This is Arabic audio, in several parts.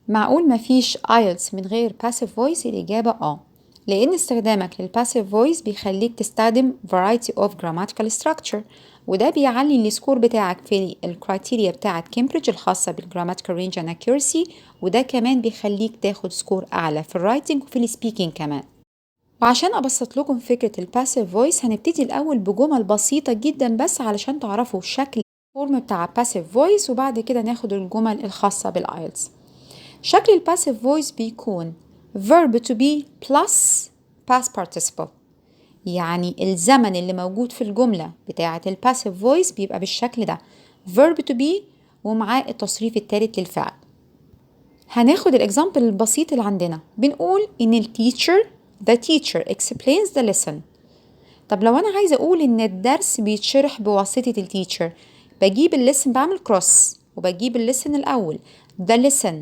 معقول مفيش IELTS من غير passive voice؟ الإجابة لأن استخدامك للpassive voice بيخليك تستخدم variety of grammatical structure، وده بيعلي السكور بتاعك في الكرايتيريا بتاعة كامبريدج الخاصة بالgrammatical range and accuracy، وده كمان بيخليك تاخد سكور أعلى في الرايتنج وفي السبيكينج كمان. وعشان أبسط لكم فكرة الباسيف فويس هنبتدي الأول بجمل بسيطة جدا بس علشان تعرفوا شكل الفورم بتاع باسيف فويس، وبعد كده ناخد الجمل الخاصة بالآيلتس. شكل الباسيف فويس بيكون verb to be plus past participle، يعني الزمن اللي موجود في الجملة بتاعة الباسيف فويس بيبقى بالشكل ده verb to be ومعاه التصريف الثالث للفعل. هناخد الإكزامبل البسيط اللي عندنا، بنقول إن the teacher explains the lesson. طب لو أنا عايزة أقول إن الدرس بيتشرح بواسطة التيتشر، بجيب الليسن، بعمل كروس وبجيب الليسن الأول the lesson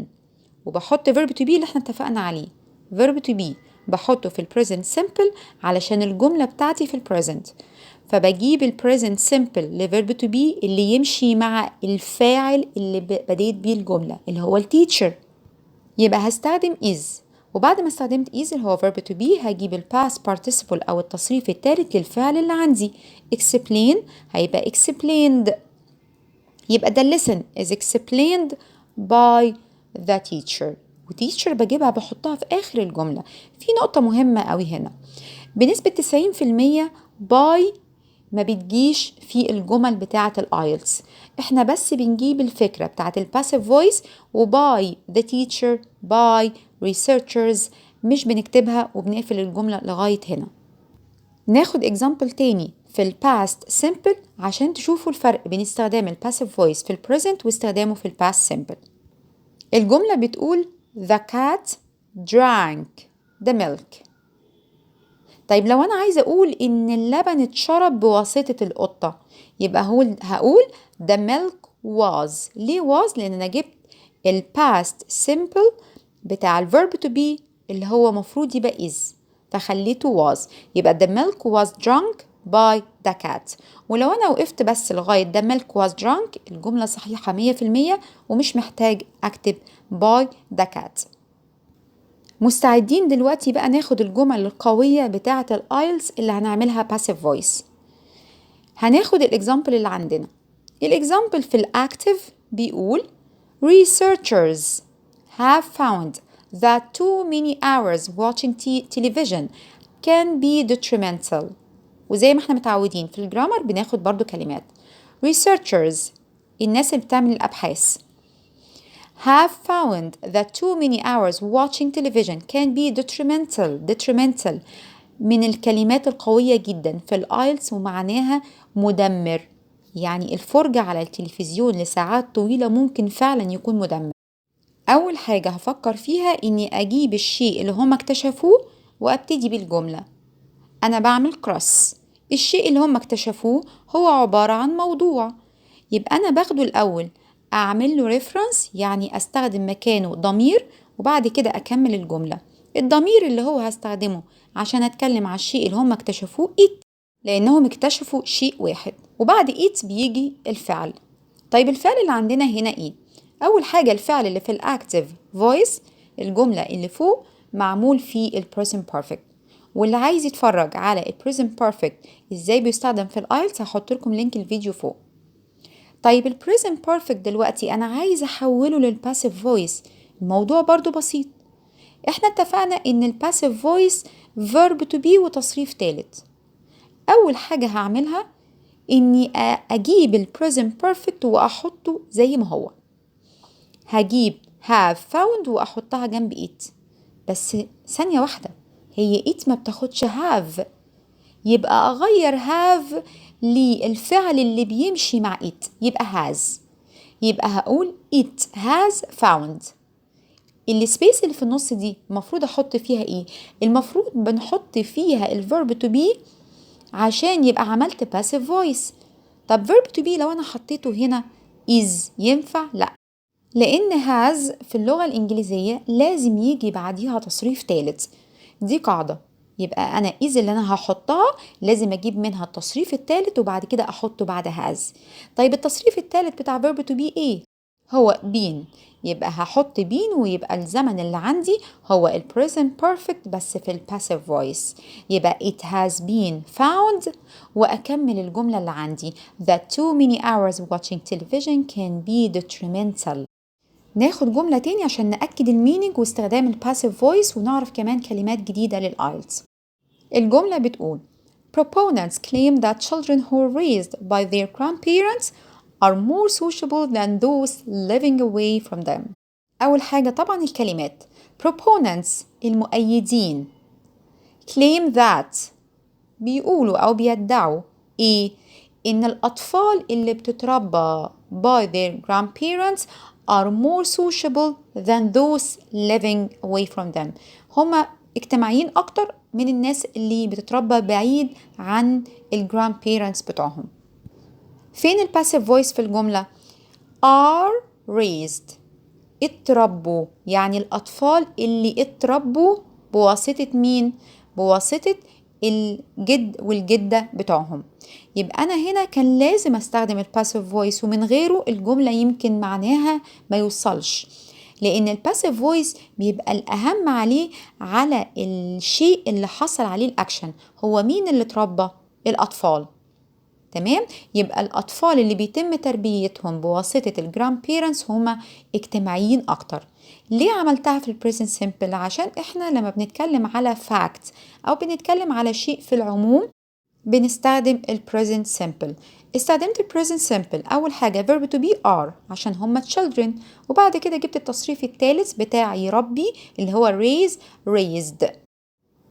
وبحط verb to be اللي احنا اتفقنا عليه verb to be بحطه في present simple علشان الجملة بتاعتي في present، فبجيب present simple لverb to be اللي يمشي مع الفاعل اللي بديت بيه الجملة اللي هو التيتشر، يبقى هستخدم is، وبعد ما استخدمت is اللي هو verb to be هجيب past participle أو التصريف الثالث للفعل اللي عندي. explain هيبقى explained، يبقى the lesson is explained by the teacher، وteacher بجيبها بحطها في آخر الجملة. في نقطة مهمة قوي هنا، بنسبة 90% by ما بتجيش في الجمل بتاعة الآيلتس، احنا بس بنجيب الفكرة بتاعة الباسيف فويس وباي the teacher by researchers، مش بنكتبها وبنقفل الجملة لغاية هنا. ناخد example تاني في الباست simple عشان تشوفوا الفرق بين استخدام الباسيف فويس في البريزنت واستخدامه في الباست simple. الجملة بتقول the cat drank the milk. طيب لو أنا عايزة أقول إن اللبن اتشرب بواسطة القطة، يبقى هقول the milk was. ليه was؟ لأن أنا جبت past simple بتاع verb to be اللي هو مفروض يبقى is، فخليته was، يبقى the milk was drunk by the cat. ولو أنا وقفت بس لغاية the milk was drunk الجملة صحيحة 100% ومش محتاج أكتب by the cat. مستعدين دلوقتي بقى ناخد الجمل القوية بتاعة الآيلتس اللي هنعملها passive voice. هناخد الإكزامبل اللي عندنا. الإكزامبل في الأكتيف بيقول researchers have found that too many hours watching television can be detrimental. وزي ما احنا متعودين في الجرامر بناخد برضو كلمات researchers، الناس اللي بتعمل الأبحاث، have found that too many hours watching television can be detrimental من الكلمات القوية جدا في الآيلتس ومعناها مدمر، يعني الفرجة على التلفزيون لساعات طويلة ممكن فعلا يكون مدمر. أول حاجة هفكر فيها إني أجيب الشيء اللي هم اكتشفوه وأبتدي بالجملة. أنا بعمل كروس، الشيء اللي هم اكتشفوه هو عبارة عن موضوع، يبقى أنا باخده الأول أعمل له reference يعني أستخدم مكانه ضمير وبعد كده أكمل الجملة. الضمير اللي هو هستخدمه عشان أتكلم على الشيء اللي هم اكتشفوه it، لأنهم اكتشفوا شيء واحد، وبعد it بيجي الفعل. طيب الفعل اللي عندنا هنا إيه؟ أول حاجة الفعل اللي في الأكتيف voice، الجملة اللي فوق معمول في present perfect، واللي عايز يتفرج على present perfect إزاي بيستخدم في الآيلتس هحط لكم لينك الفيديو فوق. طيب present perfect دلوقتي أنا عايزة أحوله للباسيف voice، الموضوع برضو بسيط، احنا اتفقنا إن الباسيف voice verb to be وتصريف تالت. أول حاجة هعملها إني أجيب present perfect وأحطه زي ما هو، هجيب have found وأحطها جنب it، بس ثانية واحدة، هي it ما بتاخدش have، يبقى أغير have للفعل اللي بيمشي مع it يبقى has، يبقى هقول it has found. السبيس اللي في النص دي المفروض أحط فيها إيه؟ المفروض بنحط فيها الverb to be عشان يبقى عملت passive voice. طب verb to be لو أنا حطيته هنا is ينفع؟ لأ، لأن has في اللغة الإنجليزية لازم يجي بعديها تصريف تالت، دي قاعدة، يبقى أنا is اللي أنا هحطها لازم أجيب منها التصريف التالت وبعد كده أحطه بعد has. طيب التصريف التالت بتاع verb to be إيه؟ هو been، يبقى هحط been ويبقى الزمن اللي عندي هو ال present perfect بس في ال passive voice. يبقى it has been found وأكمل الجملة اللي عندي that too many hours watching television can be detrimental. ناخد جملة تاني عشان نأكد المينينج واستخدام ال passive voice ونعرف كمان كلمات جديدة للآيلتس. الجملة بتقول Proponents claim that children who are raised by their grandparents are more sociable than those living away from them. أول حاجة طبعا الكلمات Proponents المؤيدين claim that بيقولوا أو بيدعوا إيه؟ إن الأطفال اللي بتتربى by their grandparents are more sociable than those living away from them. هما اجتماعيين أكتر من الناس اللي بتتربى بعيد عن الجراندبيرنتس بتوعهم. فين الباسيف فويس في الجملة؟ are raised اتربوا، يعني الأطفال اللي اتربوا بواسطة مين؟ بواسطة الجد والجدة بتوعهم. يبقى أنا هنا كان لازم أستخدم الباسيف فويس ومن غيره الجملة يمكن معناها ما يوصلش، لأن الباسيف فويس بيبقى الأهم عليه على الشيء اللي حصل عليه الأكشن. هو مين اللي اتربى؟ الأطفال. تمام؟ يبقى الأطفال اللي بيتم تربيتهم بواسطة الجراند بيرنتس هما اجتماعيين أكتر. ليه عملتها في البريزنت سيمبل؟ عشان إحنا لما بنتكلم على فاكت أو بنتكلم على شيء في العموم بنستخدم البريزنت سيمبل. استخدمت البريزنت سيمبل أول حاجة verb to be are عشان هما children، وبعد كده جبت التصريف الثالث بتاع يربي اللي هو raised.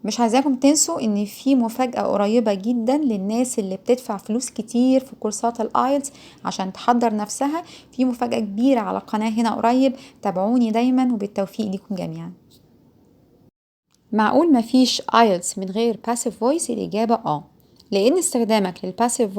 مش عايزاكم تنسوا ان في مفاجأة قريبة جدا للناس اللي بتدفع فلوس كتير في كورسات الايلتس عشان تحضر نفسها. في مفاجأة كبيرة على القناة هنا قريب، تابعوني دايما وبالتوفيق لكم جميعا. معقول مفيش ايلتس من غير passive voice؟ الإجابة لأن استخدامك للpassive